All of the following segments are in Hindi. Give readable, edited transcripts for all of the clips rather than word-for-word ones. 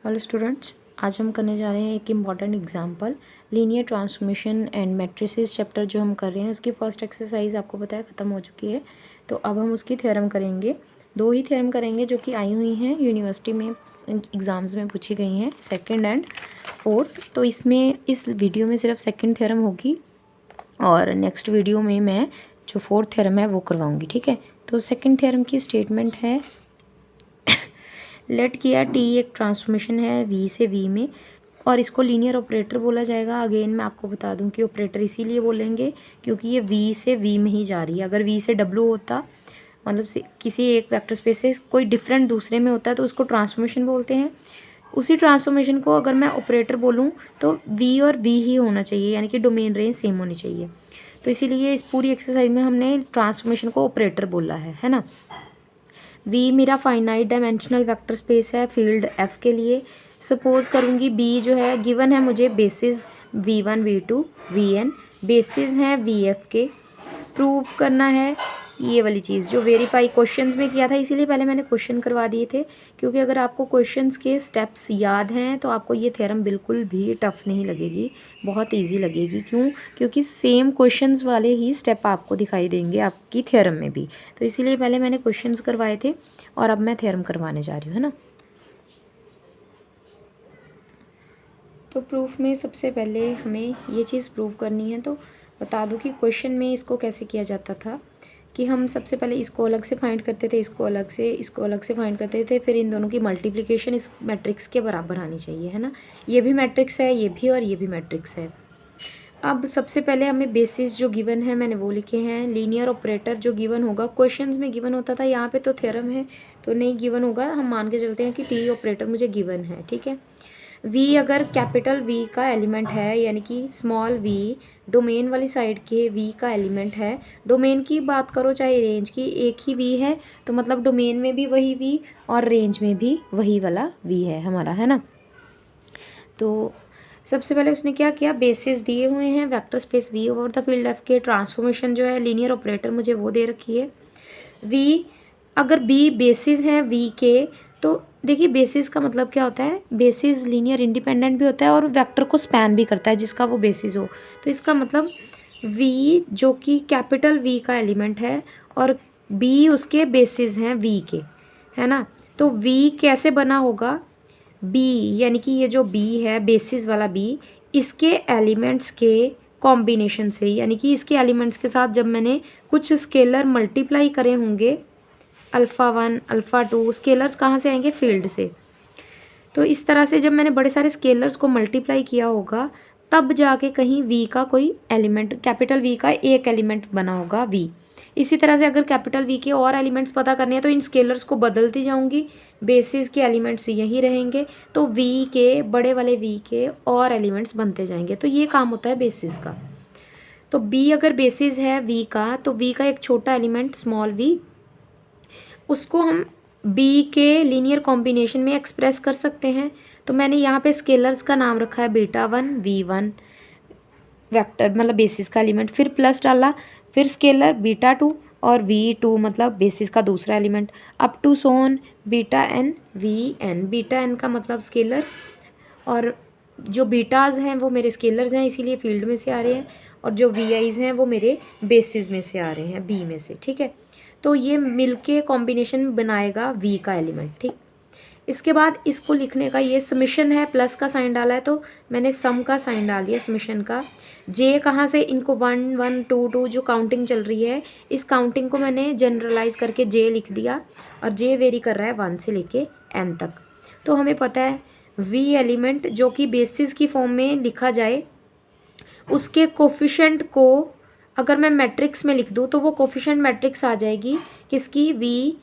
हेलो स्टूडेंट्स, आज हम करने जा रहे हैं एक important example linear transformation and matrices chapter जो हम कर रहे हैं उसकी फर्स्ट एक्सरसाइज आपको पता है ख़त्म हो चुकी है। तो अब हम उसकी थ्योरम करेंगे। दो ही थ्योरम करेंगे जो कि आई हुई हैं यूनिवर्सिटी में, एग्ज़ाम्स में पूछी गई हैं, सेकंड एंड फोर्थ। तो इसमें इस वीडियो में सिर्फ सेकंड थ्योरम होगी और नेक्स्ट वीडियो में मैं जो फोर्थ थ्योरम है वो करवाऊँगी। ठीक है, तो सेकेंड थ्योरम की स्टेटमेंट है, लेट किया टी एक ट्रांसफॉर्मेशन है वी से वी में और इसको लीनियर ऑपरेटर बोला जाएगा। अगेन मैं आपको बता दूं कि ऑपरेटर इसीलिए बोलेंगे क्योंकि ये वी से वी में ही जा रही है। अगर वी से डब्ल्यू होता, मतलब किसी एक वेक्टर स्पेस से कोई डिफरेंट दूसरे में होता है तो उसको ट्रांसफॉर्मेशन बोलते हैं। उसी ट्रांसफॉर्मेशन को अगर मैं ऑपरेटर बोलूँ तो वी और वी ही होना चाहिए, यानी कि डोमेन रेंज सेम होनी चाहिए। तो इसीलिए इस पूरी एक्सरसाइज में हमने ट्रांसफॉर्मेशन को ऑपरेटर बोला है ना। वी मेरा फाइनाइट डायमेंशनल वेक्टर स्पेस है फील्ड एफ के लिए। सपोज करूँगी बी जो है गिवन है मुझे basis v1 v2 vn basis हैं वी एफ के। प्रूव करना है ये वाली चीज़ जो वेरीफाई क्वेश्चंस में किया था, इसीलिए पहले मैंने क्वेश्चन करवा दिए थे क्योंकि अगर आपको क्वेश्चंस के स्टेप्स याद हैं तो आपको ये थ्योरम बिल्कुल भी टफ नहीं लगेगी, बहुत इजी लगेगी। क्यों? क्योंकि सेम क्वेश्चंस वाले ही स्टेप आपको दिखाई देंगे आपकी थ्योरम में भी। तो इसीलिए पहले मैंने क्वेश्चंस करवाए थे और अब मैं थ्योरम करवाने जा रही हूँ, है ना। तो प्रूफ में सबसे पहले हमें ये चीज़ प्रूव करनी है। तो बता दूं कि क्वेश्चन में इसको कैसे किया जाता था कि हम सबसे पहले इसको अलग से फाइंड करते थे, इसको अलग से फाइंड करते थे, फिर इन दोनों की मल्टीप्लिकेशन इस मैट्रिक्स के बराबर आनी चाहिए, है ना। ये भी मैट्रिक्स है, ये भी, और ये भी मैट्रिक्स है। अब सबसे पहले हमें बेसिस जो गिवन है मैंने वो लिखे हैं। लीनियर ऑपरेटर जो गिवन होगा, क्वेश्चंस में गिवन होता था, यहाँ पे तो थ्योरम है तो नहीं गिवन होगा। हम मान के चलते हैं कि टी ऑपरेटर मुझे गिवन है, ठीक है। वी अगर कैपिटल वी का एलिमेंट है, यानी कि स्मॉल वी डोमेन वाली साइड के वी का एलिमेंट है। डोमेन की बात करो चाहे रेंज की, एक ही वी है तो मतलब डोमेन में भी वही वी और रेंज में भी वही वाला वी है हमारा, है ना। तो सबसे पहले उसने क्या किया, बेसिस दिए हुए हैं vector space V over the field F के। ट्रांसफॉर्मेशन जो है लीनियर ऑपरेटर मुझे वो दे रखी है। वी अगर बी बेसिस है वी के, तो देखिए बेसिस का मतलब क्या होता है, बेसिस लीनियर इंडिपेंडेंट भी होता है और वेक्टर को स्पैन भी करता है जिसका वो बेसिस हो। तो इसका मतलब वी जो कि कैपिटल वी का एलिमेंट है और बी उसके बेसिस हैं वी के, है ना। तो वी कैसे बना होगा, बी यानी कि ये जो बी है बेसिस वाला बी, इसके एलिमेंट्स के कॉम्बिनेशन से, यानी कि इसके एलिमेंट्स के साथ जब मैंने कुछ स्केलर मल्टीप्लाई करे होंगे, अल्फ़ा 1 अल्फ़ा 2, स्केलर्स कहाँ से आएंगे, फील्ड से। तो इस तरह से जब मैंने बड़े सारे स्केलर्स को मल्टीप्लाई किया होगा तब जाके कहीं वी का कोई एलिमेंट, कैपिटल वी का एक एलिमेंट बना होगा वी। इसी तरह से अगर कैपिटल वी के और एलिमेंट्स पता करने हैं तो इन स्केलर्स को बदलती जाऊंगी, बेसिस के एलिमेंट्स यही रहेंगे तो वी के, बड़े वाले वी के और एलिमेंट्स बनते जाएंगे। तो ये काम होता है बेसिस का। तो बी अगर बेसिस है वी का तो वी का एक छोटा एलिमेंट स्मॉल वी, उसको हम बी के लीनियर कॉम्बिनेशन में एक्सप्रेस कर सकते हैं। तो मैंने यहाँ पे स्केलर्स का नाम रखा है बीटा 1 v1 वेक्टर मतलब बेसिस का एलिमेंट, फिर प्लस डाला, फिर स्केलर बीटा 2 और v2 मतलब बेसिस का दूसरा element, up to so on beta n vn। Beta n का मतलब स्केलर और जो बीटाज हैं वो मेरे स्केलर्स हैं इसीलिए फील्ड में से आ रहे हैं, और जो वी आईज हैं वो मेरे बेसिस में से आ रहे हैं, बी में से, ठीक है। तो ये मिलके कॉम्बिनेशन बनाएगा वी का एलिमेंट, ठीक। इसके बाद इसको लिखने का ये समिशन है, प्लस का साइन डाला है तो मैंने सम का साइन डाल दिया समिशन का। जे कहाँ से, इनको 1 1 2 2 जो काउंटिंग चल रही है इस काउंटिंग को मैंने जनरलाइज करके जे लिख दिया, और जे वेरी कर रहा है 1 से लेके n तक। तो हमें पता है वी एलिमेंट जो कि बेसिस की फॉर्म में लिखा जाए उसके कोफिशेंट को अगर मैं मैट्रिक्स में लिख दूँ तो वो कोफिशेंट मैट्रिक्स आ जाएगी किसकी, वी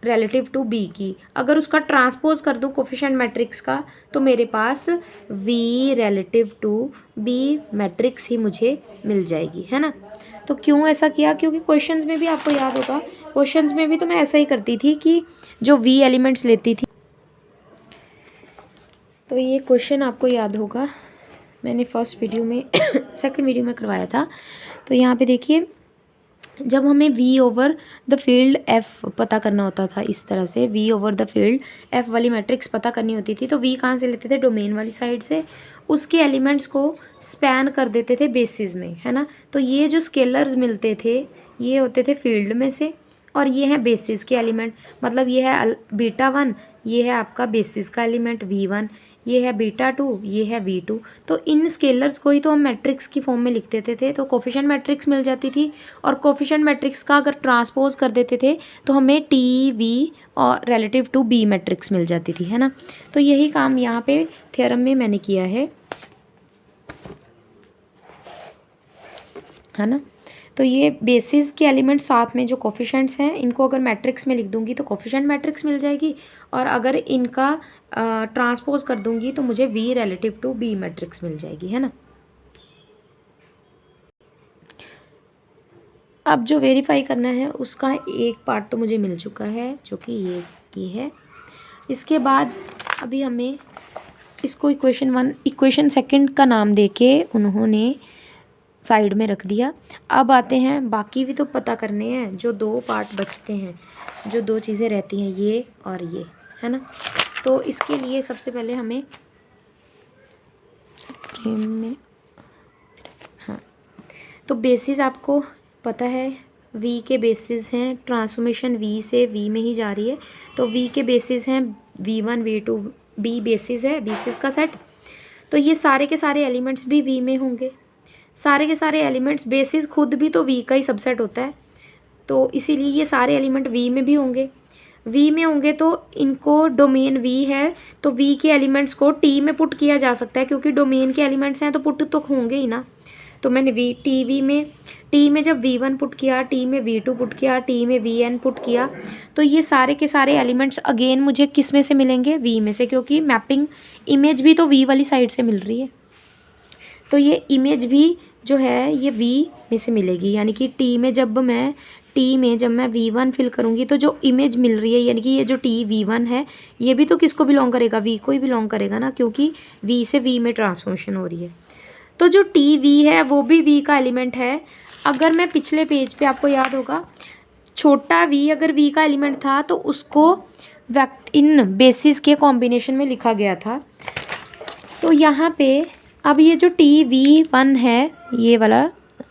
रिलेटिव टू बी की। अगर उसका ट्रांसपोज कर दूँ कोफिशेंट मैट्रिक्स का तो मेरे पास V relative to B matrix ही मुझे मिल जाएगी, है ना। तो क्यों ऐसा किया, क्योंकि क्वेश्चंस में भी आपको याद होगा, क्वेश्चंस में भी तो मैं ऐसा ही करती थी कि जो वी एलिमेंट्स लेती थी। तो ये क्वेश्चन आपको याद होगा, मैंने फर्स्ट वीडियो में सेकंड वीडियो में करवाया था। तो यहाँ पे देखिए जब हमें v over the field f पता करना होता था, इस तरह से v over the field f वाली मैट्रिक्स पता करनी होती थी, तो v कहाँ से लेते थे, डोमेन वाली साइड से, उसके एलिमेंट्स को स्पैन कर देते थे बेसिस में, है ना। तो ये जो स्केलर्स मिलते थे ये होते थे फील्ड में से, और ये है बेसिस के एलिमेंट, मतलब ये है बीटा 1, ये है आपका बेसिस का एलिमेंट v1, ये है बीटा 2, ये है v2। तो इन स्केलर्स को ही तो हम मैट्रिक्स की फॉर्म में लिख देते थे, तो कोफिशिएंट मैट्रिक्स मिल जाती थी, और कोफिशिएंट मैट्रिक्स का अगर ट्रांसपोज कर देते थे तो हमें टी वी और रिलेटिव टू बी मैट्रिक्स मिल जाती थी, है ना। तो यही काम यहाँ पे थ्योरम में मैंने किया है ना। तो ये बेसिस के एलिमेंट साथ में जो कोफिशिएंट्स हैं इनको अगर मैट्रिक्स में लिख दूंगी तो कोफिशिएंट मैट्रिक्स मिल जाएगी, और अगर इनका ट्रांसपोज कर दूंगी तो मुझे v relative to b matrix मिल जाएगी, है ना। अब जो वेरीफाई करना है उसका एक पार्ट तो मुझे मिल चुका है, जो कि ये है। इसके बाद अभी हमें इसको इक्वेशन सेकंड का नाम देके उन्होंने साइड में रख दिया। अब आते हैं, बाकी भी तो पता करने हैं, जो दो पार्ट बचते हैं, जो दो चीज़ें रहती हैं, ये और ये, है ना। तो इसके लिए सबसे पहले हमें फ्रेम में, हाँ, तो बेसिस आपको पता है v के बेसिस हैं, ट्रांसफॉर्मेशन v से v में ही जा रही है, तो v के बेसिस हैं v1 v2, b बेसिस है, बेसिस का सेट। तो ये सारे के सारे एलिमेंट्स भी v में होंगे, सारे के सारे एलिमेंट्स, बेसिस खुद भी तो v का ही सबसेट होता है, तो इसीलिए ये सारे एलिमेंट v में भी होंगे। v में होंगे तो इनको डोमेन v है, तो v के एलिमेंट्स को t में पुट किया जा सकता है, क्योंकि डोमेन के एलिमेंट्स हैं तो पुट तो होंगे ही ना। तो मैंने t में जब v1 पुट किया, t में v2 पुट किया, t में vn पुट किया, तो ये सारे के सारे एलिमेंट्स अगेन मुझे किस में से मिलेंगे, v में से, क्योंकि मैपिंग इमेज भी तो v वाली साइड से मिल रही है। तो ये इमेज भी जो है ये v में से मिलेगी, यानी कि t में जब मैं v1 फिल करूँगी तो जो इमेज मिल रही है, यानी कि ये जो t v1 है ये भी तो किसको बिलोंग करेगा, v को ही बिलोंग करेगा ना, क्योंकि v से v में ट्रांसफॉर्मेशन हो रही है। तो जो टी वी है वो भी v का एलिमेंट है। अगर मैं पिछले पेज पे, आपको याद होगा, छोटा v अगर v का एलिमेंट था तो उसको इन बेसिस के कॉम्बिनेशन में लिखा गया था। तो यहाँ पे अब ये जो TV1 है, ये वाला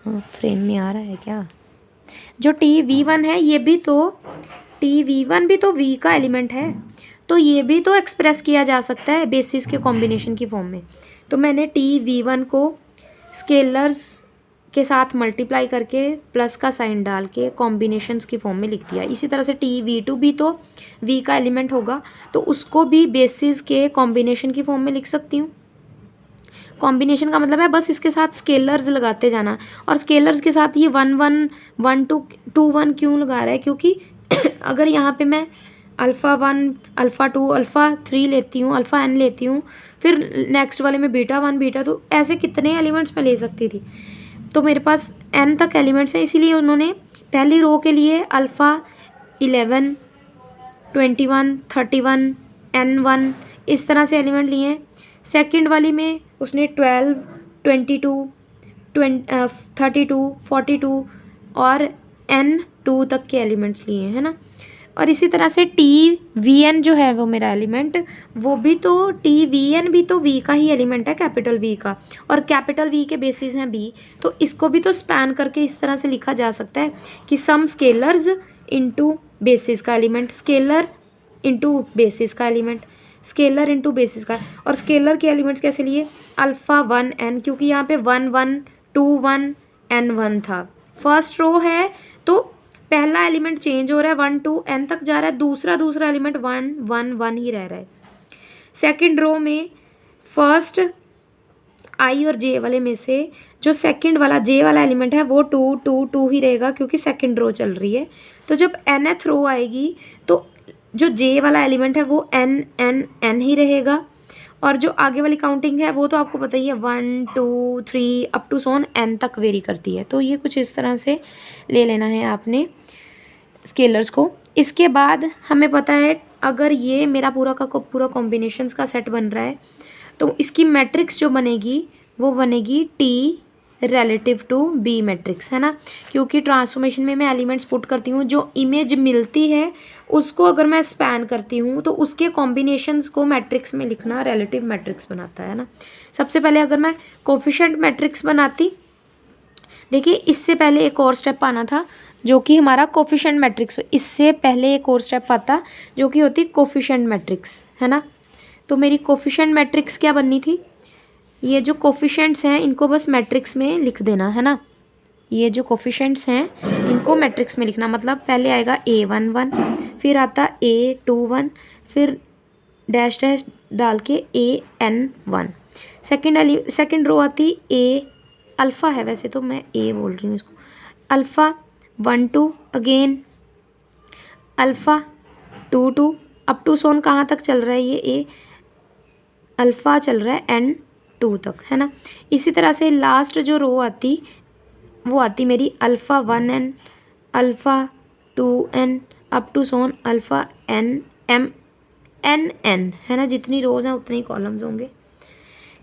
फ्रेम में आ रहा है क्या, जो TV1 है ये भी तो, TV1 भी तो v का एलिमेंट है, तो ये भी तो एक्सप्रेस किया जा सकता है बेसिस के कॉम्बिनेशन की फॉर्म में। तो मैंने TV1 को स्केलर्स के साथ मल्टीप्लाई करके प्लस का साइन डाल के कॉम्बिनेशंस की फॉर्म में लिख दिया। इसी तरह से TV2 भी तो v का एलिमेंट होगा, तो उसको भी बेसिस के कॉम्बिनेशन की फॉर्म में लिख सकती हूँ। कॉम्बिनेशन का मतलब है बस इसके साथ स्केलर्स लगाते जाना, और स्केलर्स के साथ ये 1 1 1 2 2 1 क्यों लगा रहा है, क्योंकि अगर यहाँ पे मैं अल्फ़ा 1 अल्फ़ा 2 अल्फ़ा 3 लेती हूँ, अल्फ़ा n लेती हूँ, फिर नेक्स्ट वाले में बीटा 1 बीटा 2, ऐसे कितने एलिमेंट्स मैं ले सकती थी। तो मेरे पास n तक एलिमेंट्स हैं, इसीलिए उन्होंने पहली रो के लिए अल्फ़ा 11 21 31 n1 इस तरह से एलिमेंट लिए हैं। सेकंड वाली में उसने 12 22 32 42 और n2 तक के एलिमेंट्स लिए हैं, है ना। और इसी तरह से TVN जो है वो मेरा एलिमेंट, वो भी तो TVN भी तो v का ही एलिमेंट है, कैपिटल V का, और कैपिटल V के बेसिस हैं b, तो इसको भी तो स्पैन करके इस तरह से लिखा जा सकता है कि सम स्केलर्स इनटू बेसिस का एलिमेंट, स्केलर इनटू बेसिस का एलिमेंट, स्केलर इनटू बेसिस का। और स्केलर के एलिमेंट्स कैसे लिए, अल्फ़ा 1 n, क्योंकि यहाँ पे 1 1 2 1 n1 था। फर्स्ट रो है तो पहला एलिमेंट चेंज हो रहा है, 1 2 n तक जा रहा है, दूसरा एलिमेंट 1 1 1 ही रह रहा है। सेकंड रो में फर्स्ट i और j वाले में से जो सेकंड वाला j वाला एलिमेंट है वो 2 2 2 ही रहेगा, क्योंकि सेकंड रो चल रही है। तो जब nth रो आएगी तो जो j वाला एलिमेंट है वो n n n ही रहेगा, और जो आगे वाली काउंटिंग है वो तो आपको पता ही है 1 2 3 अप टू सोन n तक वेरी करती है। तो ये कुछ इस तरह से ले लेना है आपने स्केलर्स को। इसके बाद हमें पता है अगर ये मेरा पूरा का पूरा कॉम्बिनेशंस का सेट बन रहा है तो इसकी मैट्रिक्स जो बनेगी वो बनेगी T relative to B matrix, है ना, क्योंकि ट्रांसफॉर्मेशन में मैं एलिमेंट्स पुट करती हूँ, जो इमेज मिलती है उसको अगर मैं स्पैन करती हूँ तो उसके कॉम्बिनेशंस को मैट्रिक्स में लिखना रिलेटिव मैट्रिक्स बनाता है ना। सबसे पहले अगर मैं कोफिशिएंट मैट्रिक्स बनाती, देखिए इससे पहले एक और स्टेप आना था जो कि हमारा कोफिशिएंट मैट्रिक्स, इससे पहले एक और स्टेप आता जो कि होती कोफिशिएंट मैट्रिक्स, है ना। तो मेरी कोफिशिएंट मैट्रिक्स क्या बननी थी, ये जो कोफिशिएंट्स हैं इनको बस मैट्रिक्स में लिख देना, है ना। ये जो कोफिशिएंट्स हैं इनको मैट्रिक्स में लिखना, मतलब पहले आएगा A11, फिर आता A21, फिर डैश डैश डाल के AN1। सेकेंड रो आती A अल्फ़ा है, वैसे तो मैं A बोल रही हूँ इसको, alpha 1 2 again alpha 2 2 up to सोन कहाँ तक चल रहा है ये A, अल्फ़ा चल रहा है N2 तक, है ना। इसी तरह से लास्ट जो रो आती वो आती मेरी alpha 1N alpha 2N up to so on alpha NN, है ना। जितनी रोज़ हैं उतने ही कॉलम्स होंगे,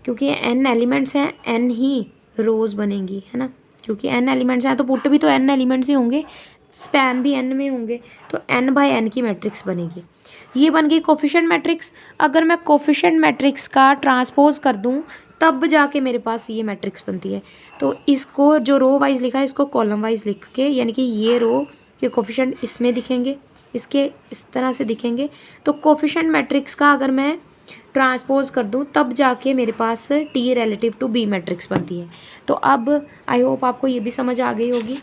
क्योंकि N एलिमेंट्स हैं N ही रोज़ बनेंगी, है ना। क्योंकि N एलिमेंट्स हैं तो पुट भी तो N एलिमेंट्स ही होंगे, स्पैन भी N में होंगे, तो N बाय N की मैट्रिक्स बनेगी। ये बन गई कोफिशिएंट मैट्रिक्स। अगर मैं कोफिशिएंट मैट्रिक्स का ट्रांसपोज कर दूं तब जाके मेरे पास ये मैट्रिक्स बनती है। तो इसको जो रो वाइज लिखा है इसको कॉलम वाइज लिख के, यानी कि ये रो के कोफिशिएंट इसमें दिखेंगे, इसके इस तरह से दिखेंगे। तो कोफिशिएंट मैट्रिक्स का अगर मैं ट्रांसपोज कर दूं तब जाके मेरे पास T relative to B matrix बनती है। तो अब आई होप आपको ये भी समझ आ गई होगी,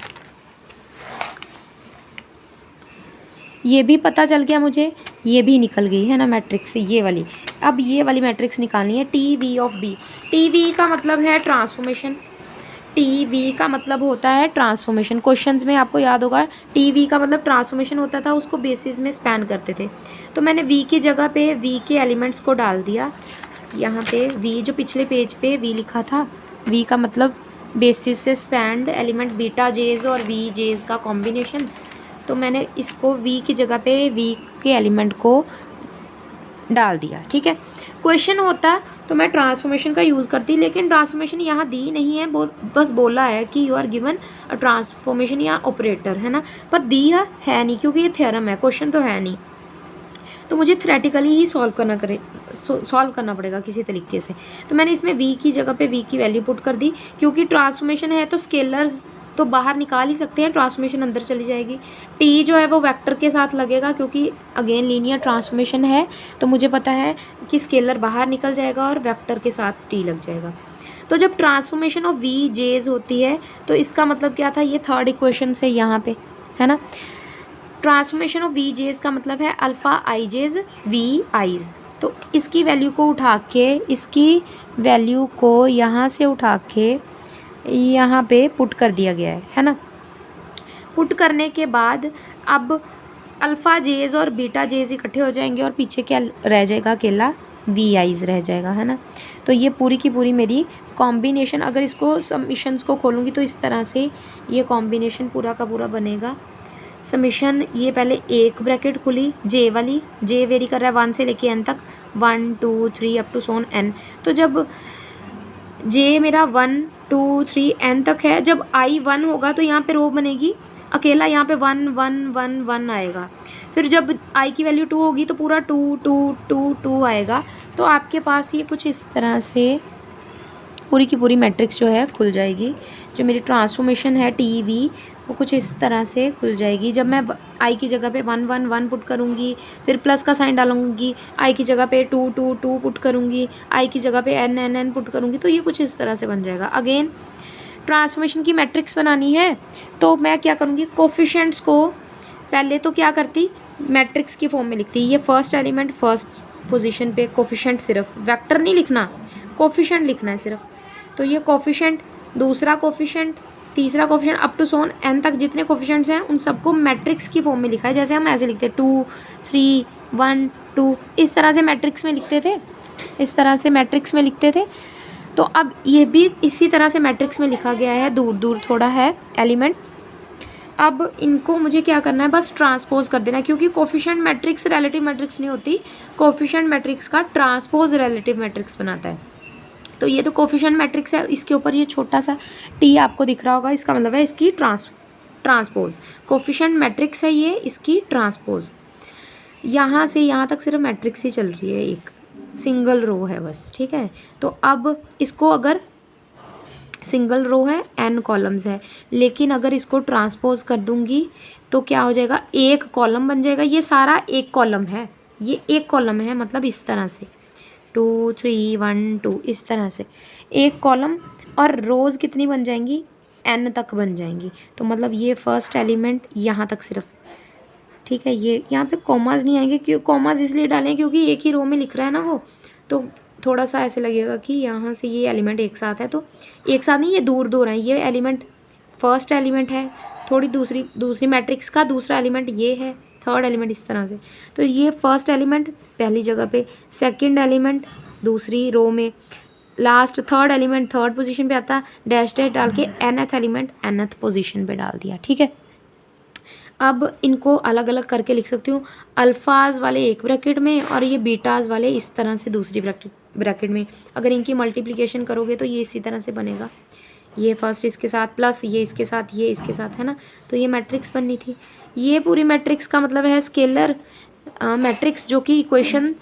ये भी पता चल गया मुझे, ये भी निकल गई है ना मैट्रिक्स ये वाली। अब ये वाली मैट्रिक्स निकालनी है TV ऑफ B। TV का मतलब है ट्रांसफॉर्मेशन, TV का मतलब होता है ट्रांसफॉर्मेशन। क्वेश्चंस में आपको याद होगा TV का मतलब ट्रांसफॉर्मेशन होता था, उसको बेसिस में स्पैन करते थे। तो मैंने V की जगह पे V के एलिमेंट्स को डाल दिया यहाँ पे। V जो पिछले पेज पे V लिखा था, V का मतलब बेसिस से स्पैंड एलिमेंट बीटा जेज और V जेज का कॉम्बिनेशन। तो मैंने इसको V की जगह पे V के एलिमेंट को डाल दिया, ठीक है। क्वेश्चन होता तो मैं ट्रांसफॉर्मेशन का यूज़ करती, लेकिन ट्रांसफॉर्मेशन यहाँ दी नहीं है, बस बोला है कि you are given a transformation या ऑपरेटर, है ना। पर दी है नहीं, क्योंकि ये थ्योरम है, क्वेश्चन तो है नहीं। तो मुझे थ्योरेटिकली ही सॉल्व करना पड़ेगा किसी तरीके से। तो मैंने इसमें V की जगह पे V की वैल्यू पुट कर दी, क्योंकि ट्रांसफॉर्मेशन है तो स्केलर्स तो बाहर निकाल ही सकते हैं, ट्रांसफॉर्मेशन अंदर चली जाएगी। T जो है वो वेक्टर के साथ लगेगा, क्योंकि अगेन लीनियर ट्रांसफॉर्मेशन है, तो मुझे पता है कि स्केलर बाहर निकल जाएगा और वेक्टर के साथ T लग जाएगा। तो जब ट्रांसफॉर्मेशन ऑफ V जेज होती है तो इसका मतलब क्या था, ये थर्ड इक्वेशन से यहाँ पे, है ना। ट्रांसफॉर्मेशन ऑफ V जेज का मतलब है अल्फ़ा आई जेज V आईज। तो इसकी वैल्यू को उठा के, इसकी वैल्यू को यहाँ से उठा के यहाँ पे पुट कर दिया गया है ना। पुट करने के बाद अब अल्फ़ा जेज और बीटा जेज इकट्ठे हो जाएंगे और पीछे क्या रह जाएगा, अकेला V आईज रह जाएगा, है ना। तो ये पूरी की पूरी मेरी कॉम्बिनेशन, अगर इसको समीशंस को खोलूँगी तो इस तरह से ये कॉम्बिनेशन पूरा का पूरा बनेगा। समीशन ये पहले एक ब्रैकेट खुली J वाली, J वेरी कर रहा है 1 से लेके N तक, 1 2 3 अप टू सोन N। तो जब J मेरा 1 2 3 N तक है, जब I 1 होगा तो यहाँ पे रो बनेगी अकेला, यहाँ पे 1 1 1 1 आएगा। फिर जब I की वैल्यू 2 होगी तो पूरा 2 2 2 2 आएगा। तो आपके पास ये कुछ इस तरह से पूरी की पूरी मैट्रिक्स जो है खुल जाएगी। जो मेरी ट्रांसफॉर्मेशन है TV वो कुछ इस तरह से खुल जाएगी। जब मैं I की जगह पे 1 1 1 पुट करूँगी, फिर प्लस का साइन डालूँगी, I की जगह पे 2 2 2 पुट करूँगी, I की जगह पे N N N पुट करूँगी, तो ये कुछ इस तरह से बन जाएगा। अगेन ट्रांसफॉर्मेशन की मैट्रिक्स बनानी है तो मैं क्या करूँगी, कोफिशिएंट्स को पहले तो क्या करती, मैट्रिक्स की फॉर्म में लिखती। ये फर्स्ट एलिमेंट फर्स्ट पोजीशन पे, कोफिशिएंट सिर्फ, वेक्टर नहीं लिखना, कोफिशिएंट लिखना है सिर्फ। तो ये कोफिशिएंट, दूसरा कोफिशिएंट, तीसरा coefficient up to so on N तक जितने कोफिशिएंट्स हैं उन सबको मैट्रिक्स की फॉर्म में लिखा है। जैसे हम ऐसे लिखते हैं 2 3 1 2, इस तरह से मैट्रिक्स में लिखते थे, इस तरह से मैट्रिक्स में लिखते थे। तो अब ये भी इसी तरह से मैट्रिक्स में लिखा गया है, दूर दूर थोड़ा है एलिमेंट। अब इनको मुझे क्या करना है, बस ट्रांसपोज कर देना है, क्योंकि कोफिशिएंट मैट्रिक्स रिलेटिव मैट्रिक्स नहीं होती, कोफिशिएंट मैट्रिक्स का ट्रांसपोज रिलेटिव मैट्रिक्स बनाता है। तो ये तो कोफिशिएंट मैट्रिक्स है, इसके ऊपर ये छोटा सा टी आपको दिख रहा होगा, इसका मतलब है इसकी ट्रांसपोज। कोफिशिएंट मैट्रिक्स है ये, इसकी ट्रांसपोज। यहाँ से यहाँ तक सिर्फ मैट्रिक्स ही चल रही है, एक सिंगल रो है बस, ठीक है। तो अब इसको अगर सिंगल रो है, n कॉलम्स है, लेकिन अगर इसको ट्रांसपोज कर दूंगी तो क्या हो जाएगा, एक कॉलम बन जाएगा। ये सारा एक कॉलम है, ये एक कॉलम है, मतलब इस तरह से 2 3 1 2 इस तरह से एक कॉलम, और रोज़ कितनी बन जाएंगी, n तक बन जाएंगी। तो मतलब ये फर्स्ट एलिमेंट यहाँ तक सिर्फ, ठीक है। ये यहाँ पे कॉमाज नहीं आएंगे, क्यों कॉमाज इसलिए डालें क्योंकि एक ही रो में लिख रहा है ना वो, तो थोड़ा सा ऐसे लगेगा कि यहाँ से ये एलिमेंट एक साथ है, तो एक साथ नहीं, ये दूर दूर है। ये एलिमेंट फर्स्ट एलिमेंट है, थोड़ी दूसरी मैट्रिक्स का दूसरा एलिमेंट ये है, थर्ड एलिमेंट इस तरह से। तो ये फर्स्ट एलिमेंट पहली जगह पे, सेकंड एलिमेंट दूसरी रो में, last third element third position पे आता है, डैश डैश डाल के nth एलिमेंट nth पोजीशन पे डाल दिया, ठीक है। अब इनको अलग अलग करके लिख सकती हूँ, अल्फाज वाले एक ब्रैकेट में और ये बीटाज वाले इस तरह से दूसरी ब्रैकेट में। अगर इनकी मल्टीप्लिकेशन करोगे तो ये इसी तरह से बनेगा, ये फर्स्ट इसके साथ प्लस ये इसके साथ, ये इसके साथ, है ना। तो ये मैट्रिक्स बननी थी। ये पूरी मैट्रिक्स का मतलब है स्केलर मैट्रिक्स, जो कि इक्वेशन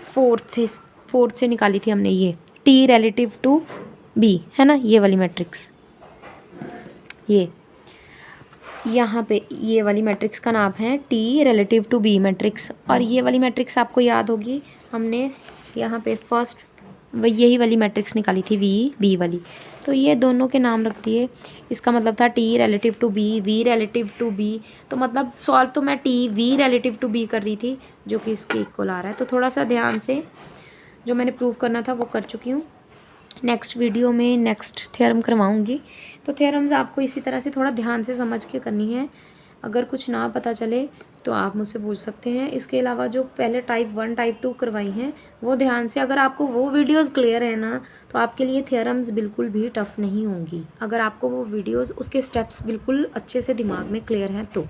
फोर्थ से निकाली थी हमने, ये टी रिलेटिव टू बी, है ना, ये वाली मैट्रिक्स। ये यहाँ पे ये वाली मैट्रिक्स का नाम है T relative to B matrix, और ये वाली मैट्रिक्स आपको याद होगी, हमने यहाँ पे फर्स्ट यही वाली मैट्रिक्स निकाली थी, वी बी वाली। तो ये दोनों के नाम रख दिए। इसका मतलब था T relative to B, V relative to B. तो मतलब सॉल्व तो मैं T V relative to B कर रही थी, जो कि इसके इक्वल आ रहा है। तो थोड़ा सा ध्यान से जो मैंने प्रूव करना था वो कर चुकी हूँ। नेक्स्ट वीडियो में नेक्स्ट थ्योरम करवाऊँगी। तो थ्योरम्स आपको इसी तरह से थोड़ा ध्यान से समझ के करनी है। अगर कुछ ना पता चले तो आप मुझसे पूछ सकते हैं। इसके अलावा जो पहले टाइप 1 टाइप 2 करवाई हैं वो ध्यान से, अगर आपको वो वीडियोस क्लियर है ना, तो आपके लिए थ्योरम्स बिल्कुल भी टफ़ नहीं होंगी। अगर आपको वो वीडियोस उसके स्टेप्स बिल्कुल अच्छे से दिमाग में क्लियर हैं तो।